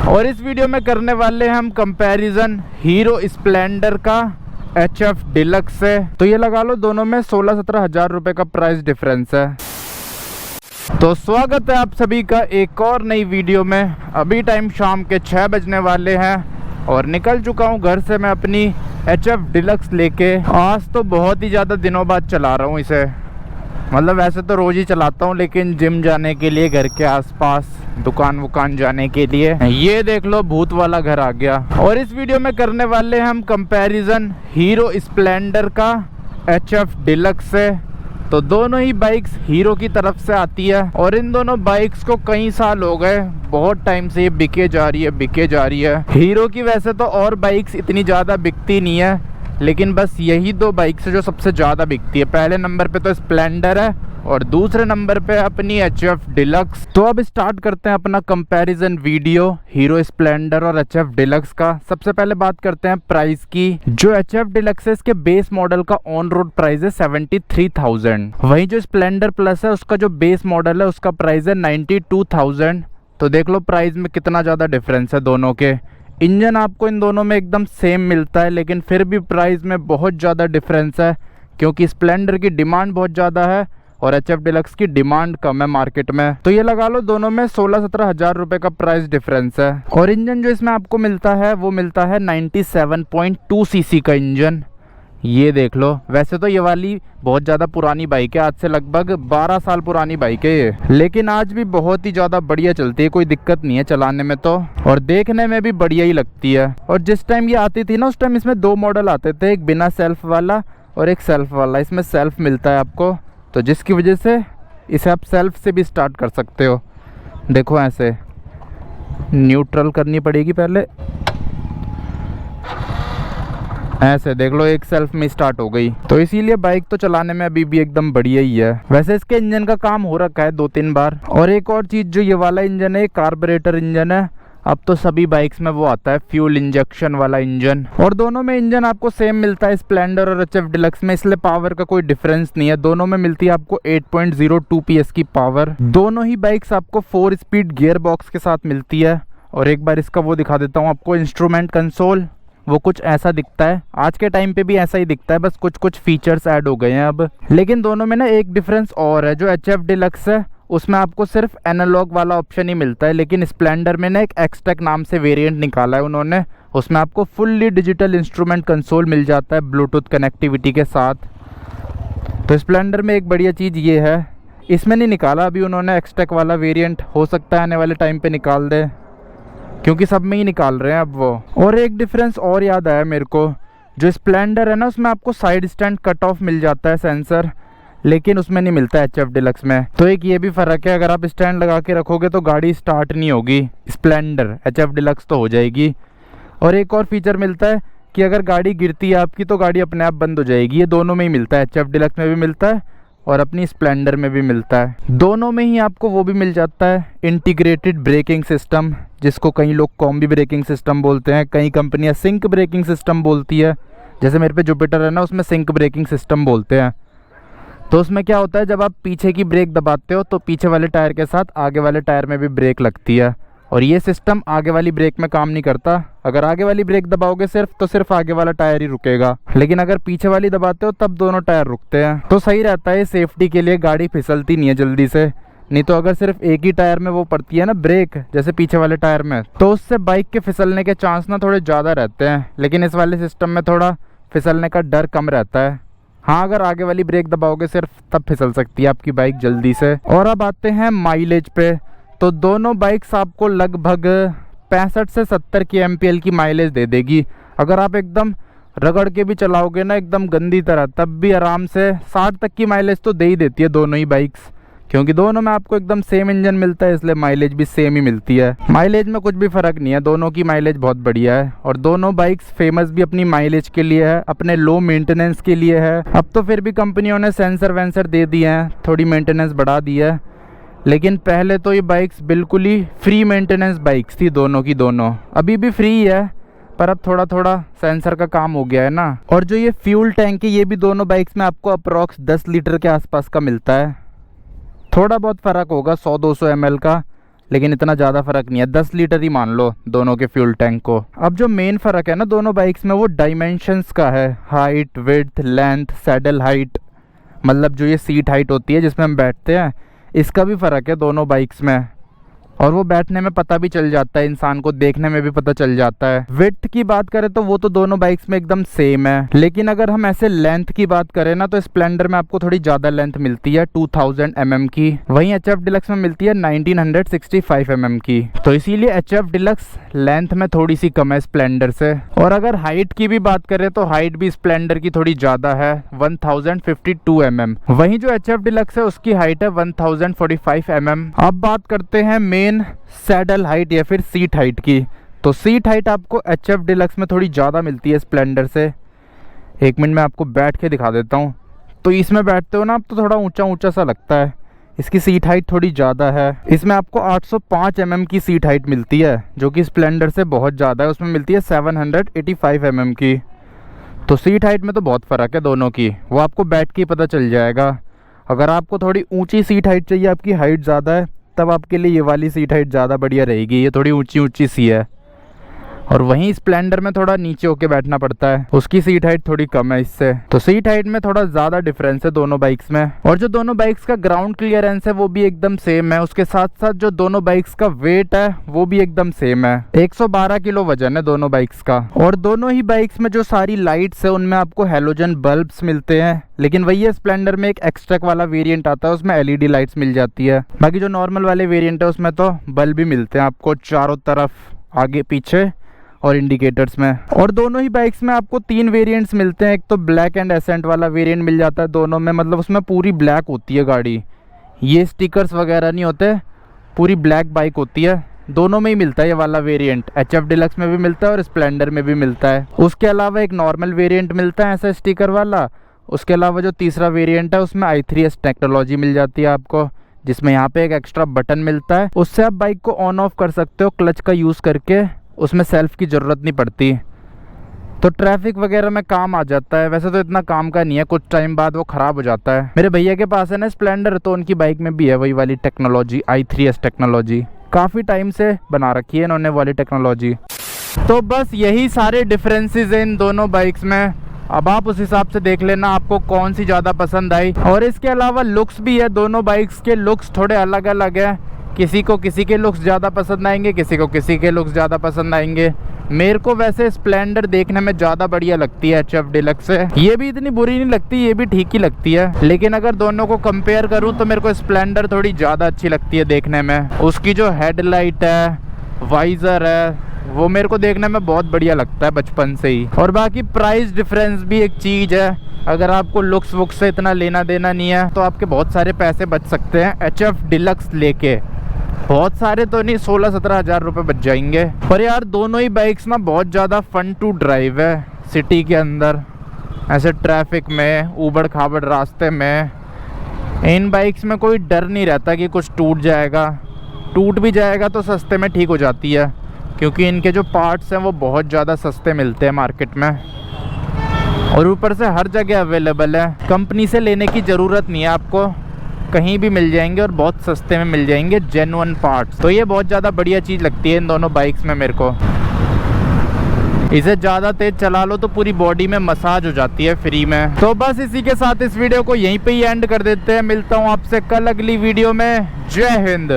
और इस वीडियो में करने वाले हैं हम कंपैरिजन हीरो स्प्लेंडर का HF डिलक्स से। तो ये लगा लो दोनों में 16-17 हज़ार रुपये का प्राइस डिफरेंस है। तो स्वागत है आप सभी का एक और नई वीडियो में। अभी टाइम शाम के 6 बजने वाले हैं और निकल चुका हूँ घर से मैं अपनी HF डिलक्स लेके। आज तो बहुत ही ज़्यादा दिनों बाद चला रहा हूँ इसे। मतलब वैसे तो रोज़ ही चलाता हूँ, लेकिन जिम जाने के लिए, घर के आसपास दुकान वुकान जाने के लिए। ये देख लो भूत वाला घर आ गया। और इस वीडियो में करने वाले हैं हम कंपैरिजन हीरो स्प्लेंडर का HF डिलक्स से। तो दोनों ही बाइक्स हीरो की तरफ से आती है और इन दोनों बाइक्स को कई साल हो गए, बहुत टाइम से ये बिके जा रही है। हीरो की वैसे तो और बाइक्स इतनी ज़्यादा बिकती नहीं है, लेकिन बस यही दो बाइक्स है जो सबसे ज़्यादा बिकती है। पहले नंबर पे तो स्प्लेंडर है और दूसरे नंबर पे अपनी HF डिलक्स। तो अब स्टार्ट करते हैं अपना कंपैरिजन वीडियो हीरो स्प्लेंडर और HF डिलक्स का। सबसे पहले बात करते हैं प्राइस की। जो HF डिलक्स है इसके बेस मॉडल का ऑन रोड प्राइस है 73,000। वहीं जो स्प्लेंडर प्लस है उसका जो बेस मॉडल है उसका प्राइस है 92,000। तो देख लो प्राइस में कितना ज़्यादा डिफरेंस है दोनों के। इंजन आपको इन दोनों में एकदम सेम मिलता है, लेकिन फिर भी प्राइस में बहुत ज़्यादा डिफरेंस है, क्योंकि स्प्लेंडर की डिमांड बहुत ज़्यादा है और HF डिलक्स की डिमांड कम है मार्केट में। तो ये लगा लो दोनों में 16-17 हज़ार रुपये का प्राइस डिफरेंस है। और इंजन जो इसमें आपको मिलता है वो मिलता है 97.2 सीसी का इंजन। ये देख लो। वैसे तो ये वाली बहुत ज़्यादा पुरानी बाइक है, आज से लगभग 12 साल पुरानी बाइक है ये, लेकिन आज भी बहुत ही ज़्यादा बढ़िया चलती है, कोई दिक्कत नहीं है चलाने में तो, और देखने में भी बढ़िया ही लगती है। और जिस टाइम ये आती थी ना उस टाइम इसमें दो मॉडल आते थे, एक बिना सेल्फ वाला और एक सेल्फ वाला। इसमें सेल्फ मिलता है आपको, तो जिसकी वजह से इसे आप सेल्फ से भी स्टार्ट कर सकते हो। देखो ऐसे न्यूट्रल करनी पड़ेगी पहले, ऐसे देख लो एक सेल्फ में स्टार्ट हो गई। तो इसीलिए बाइक तो चलाने में अभी भी एकदम बढ़िया ही है। वैसे इसके इंजन का काम हो रखा है 2-3 बार। और एक और चीज़, जो ये वाला इंजन है कार्बोरेटर इंजन है। अब तो सभी बाइक्स में वो आता है फ्यूल इंजेक्शन वाला इंजन। और दोनों में इंजन आपको सेम मिलता है स्प्लेंडर और HF डिलक्स में, इसलिए पावर का कोई डिफरेंस नहीं है। दोनों में मिलती है आपको 8.02 PS की पावर। दोनों ही बाइक्स आपको 4 स्पीड गियर बॉक्स के साथ मिलती है। और एक बार इसका वो दिखा देता हूँ आपको, इंस्ट्रूमेंट कंसोल। वो कुछ ऐसा दिखता है, आज के टाइम पे भी ऐसा ही दिखता है, बस कुछ कुछ फीचर्स ऐड हो गए हैं अब। लेकिन दोनों में ना एक डिफरेंस और है। जो HF डिलक्स है उसमें आपको सिर्फ एनालॉग वाला ऑप्शन ही मिलता है, लेकिन स्प्लेंडर में ना एक एक्सटेक नाम से वेरिएंट निकाला है उन्होंने, उसमें आपको फुल्ली डिजिटल इंस्ट्रूमेंट कंसोल मिल जाता है ब्लूटूथ कनेक्टिविटी के साथ। तो स्प्लेंडर में एक बढ़िया चीज़ ये है, इसमें नहीं निकाला अभी उन्होंने एक्सटेक वाला वेरिएंट, हो सकता है आने वाले टाइम पे निकाल दे, क्योंकि सब में ही निकाल रहे हैं अब वो। और एक डिफरेंस और याद आया मेरे को, जो स्प्लेंडर है ना उसमें आपको साइड स्टैंड कट ऑफ मिल जाता है सेंसर, लेकिन उसमें नहीं मिलता है HF डिलक्स में। तो एक ये भी फ़र्क है, अगर आप स्टैंड लगा के रखोगे तो गाड़ी स्टार्ट नहीं होगी स्प्लेंडर, HF डिलक्स तो हो जाएगी। और एक और फीचर मिलता है कि अगर गाड़ी गिरती है आपकी तो गाड़ी अपने आप बंद हो जाएगी। ये दोनों में ही मिलता है, HF डिलक्स में भी मिलता है और अपनी स्प्लेंडर में भी मिलता है। दोनों में ही आपको वो भी मिल जाता है इंटीग्रेटेड ब्रेकिंग सिस्टम, जिसको कई लोग कॉम्बी ब्रेकिंग सिस्टम बोलते हैं, कई कंपनियां सिंक ब्रेकिंग सिस्टम बोलती है। जैसे मेरे पे जुपिटर है ना, उसमें सिंक ब्रेकिंग सिस्टम बोलते हैं। तो उसमें क्या होता है, जब आप पीछे की ब्रेक दबाते हो तो पीछे वाले टायर के साथ आगे वाले टायर में भी ब्रेक लगती है, और ये सिस्टम आगे वाली ब्रेक में काम नहीं करता। अगर आगे वाली ब्रेक दबाओगे सिर्फ, तो सिर्फ आगे वाला टायर ही रुकेगा, लेकिन अगर पीछे वाली दबाते हो तब दोनों टायर रुकते हैं। तो सही रहता है सेफ्टी के लिए, गाड़ी फिसलती नहीं है जल्दी से। नहीं तो अगर सिर्फ एक ही टायर में वो पड़ती है ना ब्रेक, जैसे पीछे वाले टायर में, तो उससे बाइक के फिसलने के चांस ना थोड़े ज़्यादा रहते हैं। लेकिन इस वाले सिस्टम में थोड़ा फिसलने का डर कम रहता है। हाँ, अगर आगे वाली ब्रेक दबाओगे सिर्फ तब फिसल सकती है आपकी बाइक जल्दी से। और अब आते हैं माइलेज पे। तो दोनों बाइक्स आपको लगभग 65 से 70 की MPL की माइलेज दे देगी। अगर आप एकदम रगड़ के भी चलाओगे ना एकदम गंदी तरह, तब भी आराम से 60 तक की माइलेज तो दे ही देती है दोनों ही बाइक्स, क्योंकि दोनों में आपको एकदम सेम इंजन मिलता है, इसलिए माइलेज भी सेम ही मिलती है। माइलेज में कुछ भी फ़र्क नहीं है, दोनों की माइलेज बहुत बढ़िया है। और दोनों बाइक्स फेमस भी अपनी माइलेज के लिए है, अपने लो मेंटेनेंस के लिए है। अब तो फिर भी कंपनियों ने सेंसर वेंसर दे दिए हैं, थोड़ी मेंटेनेंस बढ़ा दी है, लेकिन पहले तो ये बाइक्स बिल्कुल ही फ्री मेंटेनेंस बाइक्स थी दोनों की दोनों। अभी भी फ्री है, पर अब थोड़ा थोड़ा सेंसर का काम हो गया है ना। और जो ये फ्यूल टैंक है ये भी दोनों बाइक्स में आपको अप्रॉक्स 10 लीटर के आसपास का मिलता है। थोड़ा बहुत फ़र्क होगा 100-200 ml का, लेकिन इतना ज़्यादा फ़र्क नहीं है, 10 लीटर ही मान लो दोनों के फ्यूल टैंक को। अब जो मेन फ़र्क है ना दोनों बाइक्स में वो डायमेंशंस का है, height, width, length, saddle height, मतलब जो ये सीट हाइट होती है जिसमें हम बैठते हैं, इसका भी फ़र्क है दोनों बाइक्स में। और वो बैठने में पता भी चल जाता है, इंसान को देखने में भी पता चल जाता है। विड्थ की बात करें तो वो तो दोनों बाइक्स में एकदम सेम है, लेकिन अगर हम ऐसे लेंथ की बात करें ना तो स्प्लेंडर में आपको थोड़ी ज़्यादा लेंथ मिलती है 2000 mm की, वहीं HF डिलक्स में मिलती है 1965 mm की। तो इसीलिए HF डिलक्स लेंथ में थोड़ी सी कम है स्प्लेंडर से। और अगर हाइट की भी बात करें तो हाइट भी स्प्लेंडर की थोड़ी ज़्यादा है, 1052 mm, वहीं जो HF डिलक्स है उसकी हाइट है 1045 mm। अब बात करते हैं मेन सैडल हाइट या फिर सीट हाइट की। तो सीट हाइट आपको HF डिलक्स में थोड़ी ज़्यादा मिलती है स्प्लेंडर से। एक मिनट में आपको बैठ के दिखा देता हूँ। तो इसमें बैठते हो ना आप तो थोड़ा ऊंचा ऊंचा सा लगता है, इसकी सीट हाइट थोड़ी ज़्यादा है। इसमें आपको 805 mm की सीट हाइट मिलती है जो कि स्प्लेंडर से बहुत ज़्यादा है, उसमें मिलती है 785 mm की। तो सीट हाइट में तो बहुत फ़र्क है दोनों की, वो आपको बैठ के ही पता चल जाएगा। अगर आपको थोड़ी ऊँची सीट हाइट चाहिए, आपकी हाइट ज़्यादा है, तब आपके लिए ये वाली सीट हाइट ज़्यादा बढ़िया रहेगी, ये थोड़ी ऊंची ऊंची सी है। और वहीं स्प्लेंडर में थोड़ा नीचे होके बैठना पड़ता है, उसकी सीट हाइट थोड़ी कम है इससे। तो सीट हाइट में थोड़ा ज़्यादा डिफरेंस है दोनों बाइक्स में। और जो दोनों बाइक्स का ग्राउंड क्लियरेंस है वो भी एकदम सेम है, उसके साथ साथ जो दोनों बाइक्स का वेट है वो भी एकदम सेम है। 112 किलो वजन है दोनों बाइक्स का। और दोनों ही बाइक्स में जो सारी लाइट्स है उनमें आपको हेलोजन बल्ब्स मिलते हैं, लेकिन वही है स्प्लेंडर में एक एक्स्ट्रा वाला वेरिएंट आता है, उसमें LED लाइट्स मिल जाती है। बाकी जो नॉर्मल वाले वेरिएंट है उसमें तो बल्ब भी मिलते हैं आपको चारों तरफ, आगे पीछे और इंडिकेटर्स में। और दोनों ही बाइक्स में आपको 3 वेरिएंट्स मिलते हैं। एक तो ब्लैक एंड एसेंट वाला वेरिएंट मिल जाता है दोनों में, मतलब उसमें पूरी ब्लैक होती है गाड़ी, ये स्टिकर्स वगैरह नहीं होते, पूरी ब्लैक बाइक होती है। दोनों में ही मिलता है ये वाला वेरिएंट, HF डिलक्स में भी मिलता है और स्प्लेंडर में भी मिलता है। उसके अलावा एक नॉर्मल वेरिएंट मिलता है ऐसा स्टिकर वाला। उसके अलावा जो तीसरा वेरिएंट है उसमें i3S टेक्नोलॉजी मिल जाती है आपको, जिसमें यहाँ पे एक एक्स्ट्रा बटन मिलता है, उससे आप बाइक को ऑन ऑफ कर सकते हो क्लच का यूज़ करके, उसमें सेल्फ की ज़रूरत नहीं पड़ती। तो ट्रैफिक वगैरह में काम आ जाता है। वैसे तो इतना काम का नहीं है, कुछ टाइम बाद वो ख़राब हो जाता है। मेरे भैया के पास है ना स्प्लेंडर, तो उनकी बाइक में भी है वही वाली टेक्नोलॉजी, i3S टेक्नोलॉजी। काफ़ी टाइम से बना रखी है इन्होंने वाली टेक्नोलॉजी। तो बस यही सारे डिफरेंसेस हैं इन दोनों बाइक्स में। अब आप उस हिसाब से देख लेना आपको कौन सी ज़्यादा पसंद आई। और इसके अलावा लुक्स भी है, दोनों बाइक्स के लुक्स थोड़े अलग अलग हैं। किसी को किसी के लुक्स ज़्यादा पसंद आएंगे, किसी को किसी के लुक्स ज़्यादा पसंद आएंगे। मेरे को वैसे स्प्लेंडर देखने में ज़्यादा बढ़िया लगती है HF डिलक्स से, ये भी इतनी बुरी नहीं लगती, ये भी ठीक ही लगती है। लेकिन अगर दोनों को कंपेयर करूँ तो मेरे को स्प्लेंडर थोड़ी ज़्यादा अच्छी लगती है देखने में। उसकी जो हेडलाइट है, वाइज़र है, वो मेरे को देखने में बहुत बढ़िया लगता है बचपन से ही। और बाकी प्राइस डिफरेंस भी एक चीज़ है, अगर आपको लुक्स वुक्स से इतना लेना देना नहीं है तो आपके बहुत सारे पैसे बच सकते हैं HF डिलक्स लेके। बहुत सारे तो नहीं, 16-17 हज़ार रुपये बच जाएंगे। पर यार दोनों ही बाइक्स ना बहुत ज़्यादा फन टू ड्राइव है सिटी के अंदर, ऐसे ट्रैफिक में, ऊबड़ खाबड़ रास्ते में। इन बाइक्स में कोई डर नहीं रहता कि कुछ टूट जाएगा, टूट भी जाएगा तो सस्ते में ठीक हो जाती है, क्योंकि इनके जो पार्ट्स हैं वो बहुत ज़्यादा सस्ते मिलते हैं मार्केट में। और ऊपर से हर जगह अवेलेबल है, कंपनी से लेने की ज़रूरत नहीं है आपको, कहीं भी मिल जाएंगे और बहुत सस्ते में मिल जाएंगे जेन्युइन पार्ट्स। तो ये बहुत ज़्यादा बढ़िया चीज़ लगती है इन दोनों बाइक्स में मेरे को। इसे ज़्यादा तेज़ चला लो तो पूरी बॉडी में मसाज हो जाती है फ्री में। तो बस इसी के साथ इस वीडियो को यहीं पे ही एंड कर देते हैं। मिलता हूँ आपसे कल अगली वीडियो में। जय हिंद।